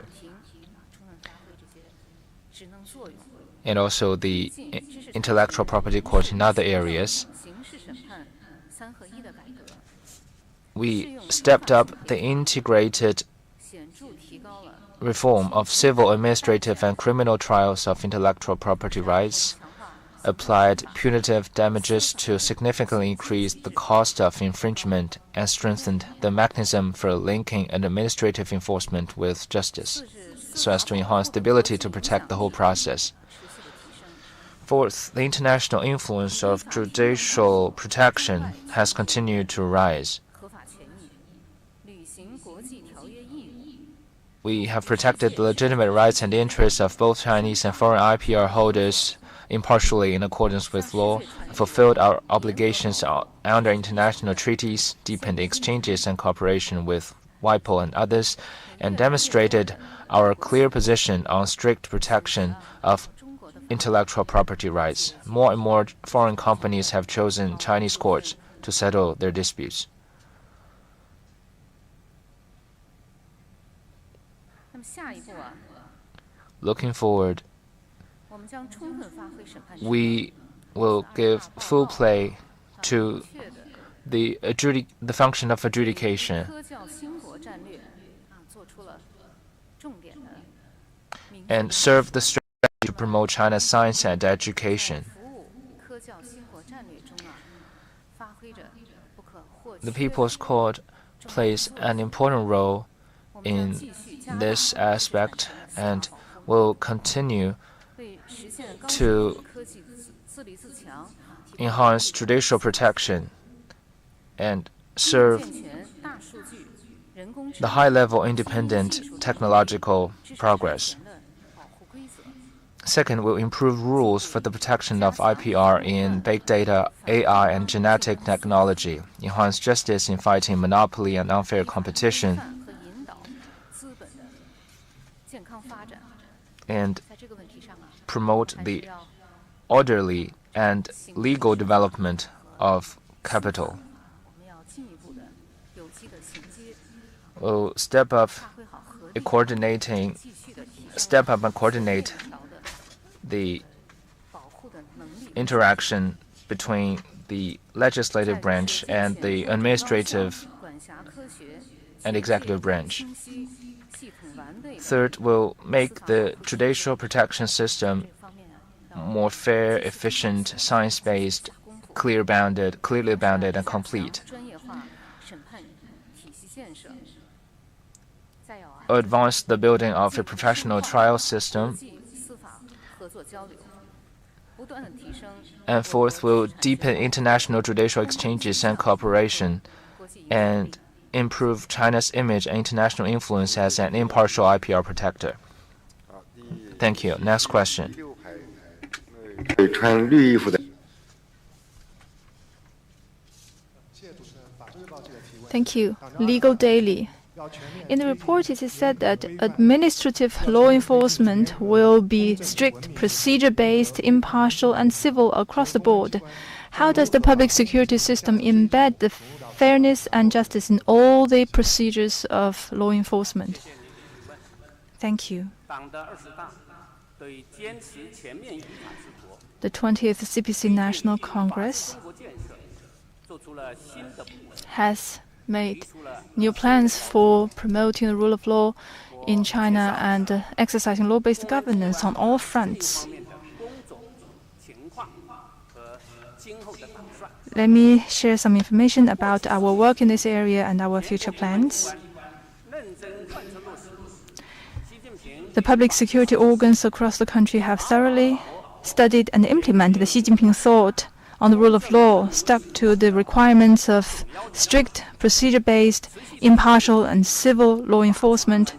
And also the Intellectual Property Court in other areas. We stepped up the integrated reform of civil, administrative, and criminal trials of intellectual property rights, applied punitive damages to significantly increase the cost of infringement, and strengthened the mechanism for linking administrative enforcement with justice, so as to enhance stability to protect the whole process. Fourth, the international influence of judicial protection has continued to rise. We have protected the legitimate rights and interests of both Chinese and foreign IPR holders impartially in accordance with law, fulfilled our obligations under international treaties, deepened exchanges and cooperation with WIPO and others, and demonstrated our clear position on strict protection of intellectual property rights. More and more foreign companies have chosen Chinese courts to settle their disputes. Looking forward, we will give full play to the function of adjudication and serve the strategy to promote China's science and education. The People's Court plays an important role in this aspect and will continue to enhance judicial protection and serve the high-level independent technological progress. Second, we'll improve rules for the protection of IPR in big data, AI, and genetic technology, enhance justice in fighting monopoly and unfair competition, and promote the orderly and legal development of capital. We'll step up and coordinate the interaction between the legislative branch and the administrative and executive branch. Third, we'll make the judicial protection system more fair, efficient, science-based, clearly bounded, and complete. Advance the building of a professional trial system And fourth, will deepen international judicial exchanges and cooperation and improve China's image and international influence as an impartial IPR protector. Thank you. Next question. Thank you. Legal Daily. In the report, it is said that administrative law enforcement will be strict, procedure-based, impartial, and civil across the board. How does the public security system embed the fairness and justice in all the procedures of law enforcement? Thank you. The 20th CPC National Congress has made new plans for promoting the rule of law in China and exercising law-based governance on all fronts. Let me share some information about our work in this area and our future plans. The public security organs across the country have thoroughly studied and implemented the Xi Jinping thought on the rule of law, stuck to the requirements of strict, procedure-based, impartial, and civil law enforcement,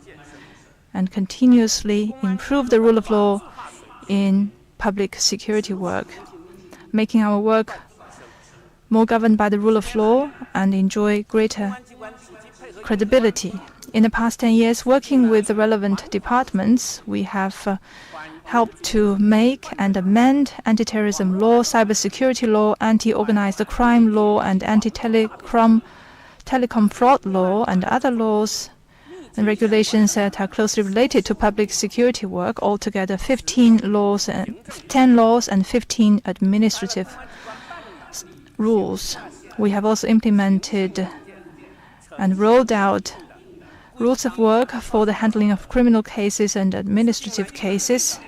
and continuously improve the rule of law in public security work, making our work more governed by the rule of law and enjoy greater credibility. In the past 10 years, working with the relevant departments, we have helped to make and amend anti-terrorism law, cybersecurity law, anti-organized crime law, and anti-telecom fraud law, and other laws and regulations that are closely related to public security work. Altogether, 10 laws and 15 administrative rules. We have also implemented and rolled out rules of work for the handling of criminal cases and administrative cases,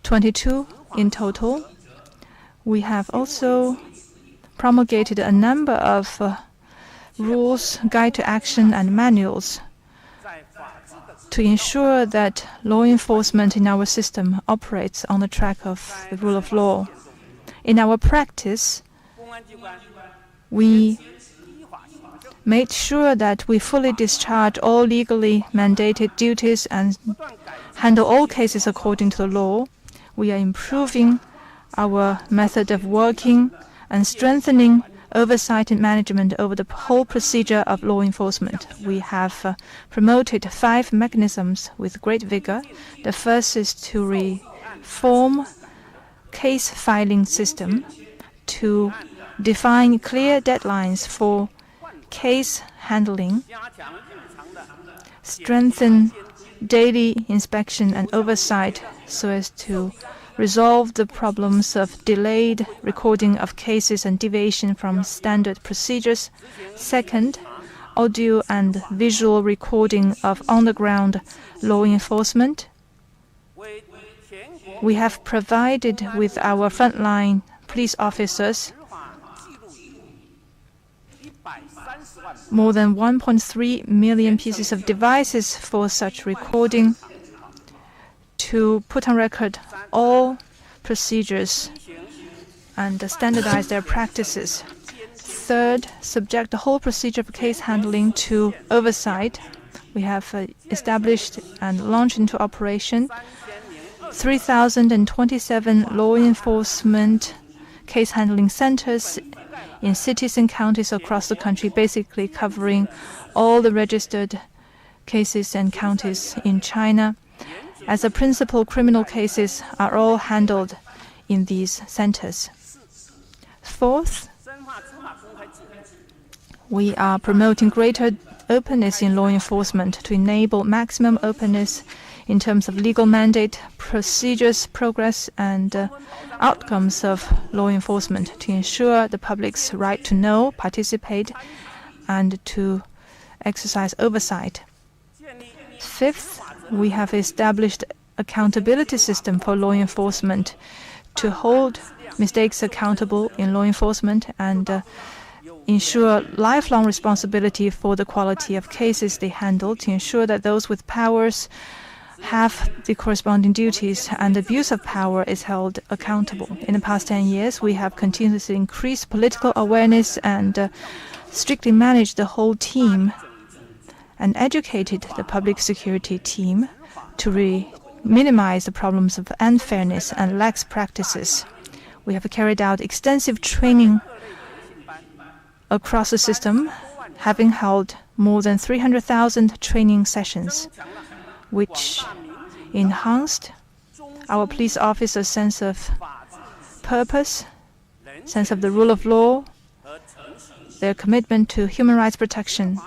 22 in total. We have also promulgated a number of rules, guide to action, and manuals to ensure that law enforcement in our system operates on the track of the rule of law. In our practice, we made sure that we fully discharge all legally mandated duties and handle all cases according to the law. We are improving our method of working and strengthening oversight and management over the whole procedure of law enforcement. We have promoted 5 mechanisms with great vigor. The first is to reform case filing system, to define clear deadlines for case handling, strengthen daily inspection and oversight so as to resolve the problems of delayed recording of cases and deviation from standard procedures. Second, audio and visual recording of on-the-ground law enforcement. We have provided with our frontline police officers more than 1.3 million pieces of devices for such recording to put on record all procedures and standardize their practices. Third, subject the whole procedure of case handling to oversight. We have established and launched into operation 3,027 law enforcement case handling centers in cities and counties across the country, basically covering all the registered cases and counties in China. As a principal, criminal cases are all handled in these centers. Fourth, we are promoting greater openness in law enforcement to enable maximum openness in terms of legal mandate, procedures, progress, and outcomes of law enforcement to ensure the public's right to know, participate, and to exercise oversight. Fifth, we have established accountability system for law enforcement to hold mistakes accountable in law enforcement and ensure lifelong responsibility for the quality of cases they handle, to ensure that those with powers have the corresponding duties, and abuse of power is held accountable. In the past 10 years, we have continuously increased political awareness and strictly managed the whole team and educated the public security team to minimize the problems of unfairness and lax practices. We have carried out extensive training across the system, having held more than 300,000 training sessions, which enhanced our police officers' sense of purpose, sense of the rule of law, their commitment to human rights protection,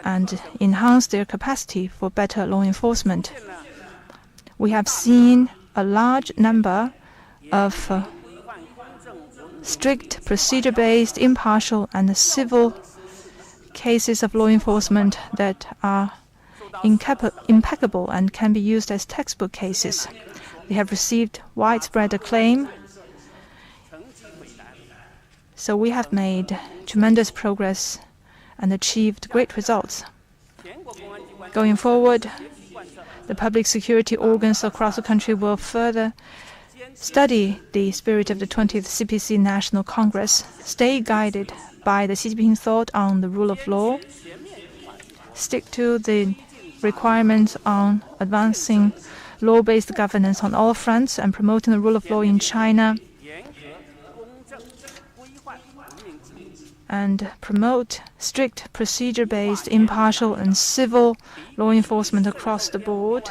and enhanced their capacity for better law enforcement. We have seen a large number of strict, procedure-based, impartial, and civil cases of law enforcement that are impeccable and can be used as textbook cases. They have received widespread acclaim. So we have made tremendous progress and achieved great results. Going forward, the public security organs across the country will further study the spirit of the 20th CPC National Congress, stay guided by the Xi Jinping thought on the rule of law, stick to the requirements on advancing law-based governance on all fronts and promoting the rule of law in China, and promote strict, procedure-based, impartial, and civil law enforcement across the board,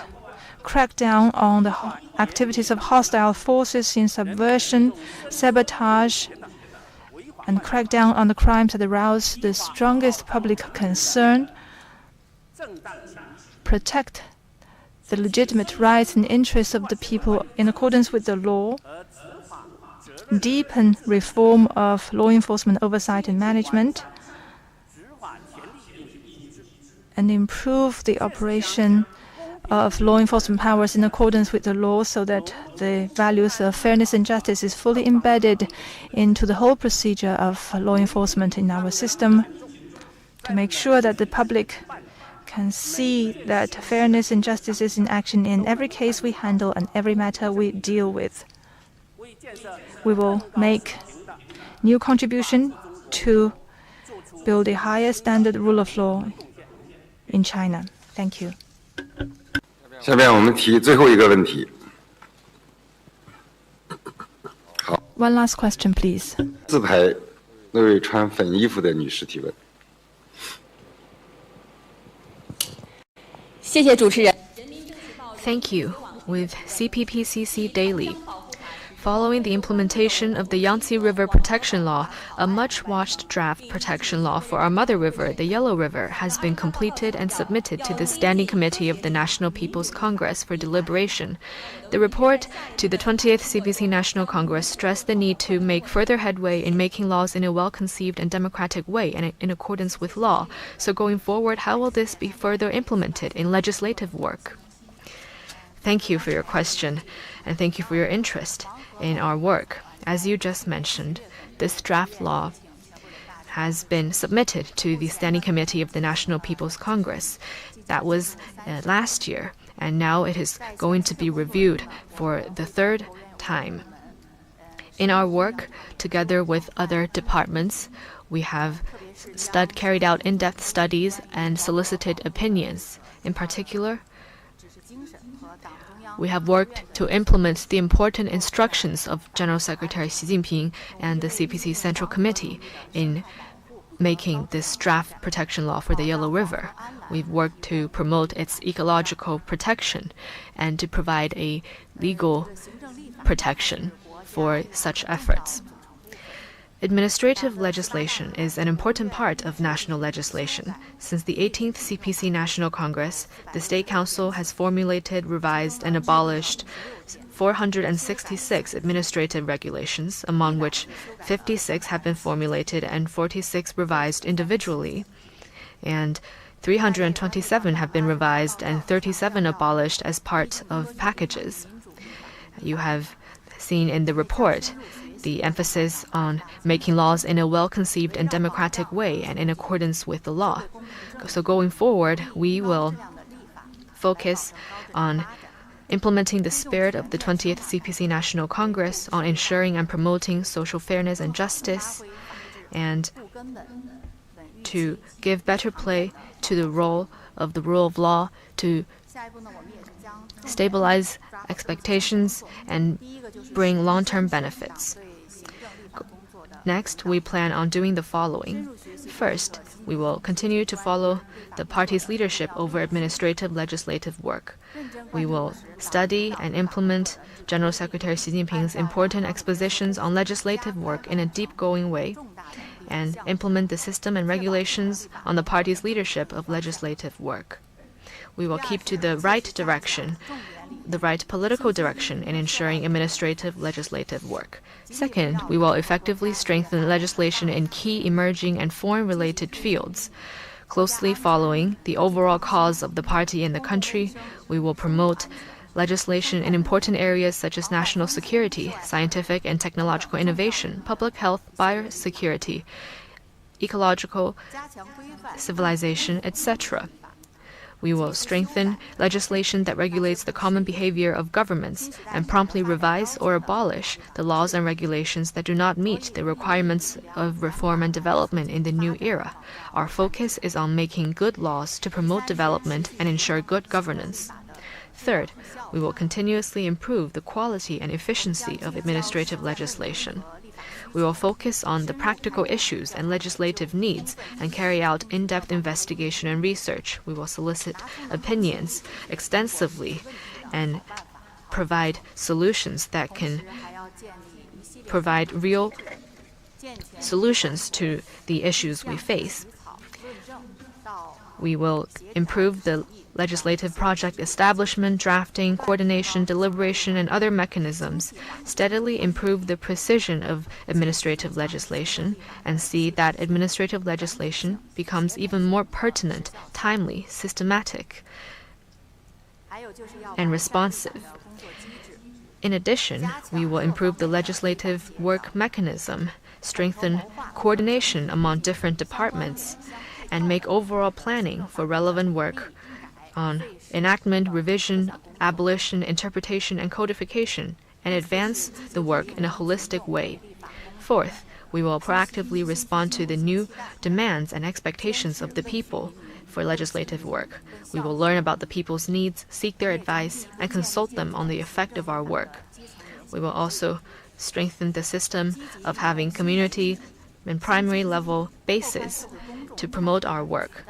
crack down on the activities of hostile forces in subversion, sabotage, and crack down on the crimes that arouse the strongest public concern, protect the legitimate rights and interests of the people in accordance with the law, deepen reform of law enforcement oversight and management, and improve the operation of law enforcement powers in accordance with the law so that the values of fairness and justice is fully embedded into the whole procedure of law enforcement in our system, to make sure that the public can see that fairness and justice is in action in every case we handle and every matter we deal with. We will make new contribution to build a higher standard rule of law in China. Thank you. 下面我们提最后一个问题。 One last question, please. 自排那位穿粉衣服的女士提问。谢谢主持人。 Thank you. With CPPCC Daily. Following the implementation of the Yangtze River Protection Law, a much-watched draft protection law for our mother river, the Yellow River, has been completed and submitted to the Standing Committee of the National People's Congress for deliberation. The report to the 20th CPC National Congress stressed the need to make further headway in making laws in a well-conceived and democratic way and in accordance with law. So going forward, how will this be further implemented in legislative work? Thank you for your question, and thank you for your interest in our work. As you just mentioned, this draft law has been submitted to the Standing Committee of the National People's Congress. That was last year, and now it is going to be reviewed for the third time. In our work, together with other departments, we have carried out in-depth studies and solicited opinions. In particular, we have worked to implement the important instructions of General Secretary Xi Jinping and the CPC Central Committee in making this draft protection law for the Yellow River. We've worked to promote its ecological protection and to provide a legal protection for such efforts. Administrative legislation is an important part of national legislation. Since the 18th CPC National Congress, the State Council has formulated, revised, and abolished 466 administrative regulations, among which 56 have been formulated and 46 revised individually, and 327 have been revised and 37 abolished as part of packages. You have seen in the report the emphasis on making laws in a well-conceived and democratic way and in accordance with the law. So going forward, we will focus on implementing the spirit of the 20th CPC National Congress on ensuring and promoting social fairness and justice, and to give better play to the role of the rule of law to stabilize expectations and bring long-term benefits. Next, we plan on doing the following. First, we will continue to follow the party's leadership over administrative legislative work. We will study and implement General Secretary Xi Jinping's important expositions on legislative work in a deep-going way, and implement the system and regulations on the party's leadership of legislative work. We will keep to the right direction, the right political direction in ensuring administrative legislative work. Second, we will effectively strengthen legislation in key emerging and foreign-related fields. Closely following the overall cause of the party in the country, we will promote legislation in important areas such as national security, scientific and technological innovation, public health, biosecurity, ecological civilization, etc. We will strengthen legislation that regulates the common behavior of governments and promptly revise or abolish the laws and regulations that do not meet the requirements of reform and development in the new era. Our focus is on making good laws to promote development and ensure good governance. Third, we will continuously improve the quality and efficiency of administrative legislation. We will focus on the practical issues and legislative needs and carry out in-depth investigation and research. We will solicit opinions extensively and provide solutions that can provide real solutions to the issues we face. We will improve the legislative project establishment, drafting, coordination, deliberation, and other mechanisms, steadily improve the precision of administrative legislation, and see that administrative legislation becomes even more pertinent, timely, systematic, and responsive. In addition, we will improve the legislative work mechanism, strengthen coordination among different departments, and make overall planning for relevant work on enactment, revision, abolition, interpretation, and codification, and advance the work in a holistic way. Fourth, we will proactively respond to the new demands and expectations of the people for legislative work. We will learn about the people's needs, seek their advice, and consult them on the effect of our work. We will also strengthen the system of having community and primary level bases to promote our work.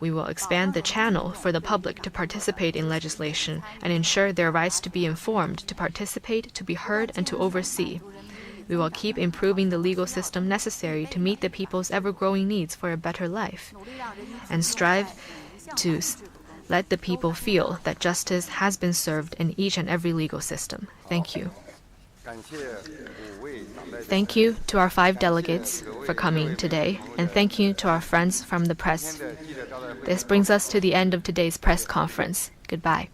We will expand the channel for the public to participate in legislation and ensure their rights to be informed, to participate, to be heard, and to oversee. We will keep improving the legal system necessary to meet the people's ever-growing needs for a better life, and strive to let the people feel that justice has been served in each and every legal system. Thank you. Thank you to our 5 delegates for coming today, and thank you to our friends from the press. This brings us to the end of today's press conference. Goodbye.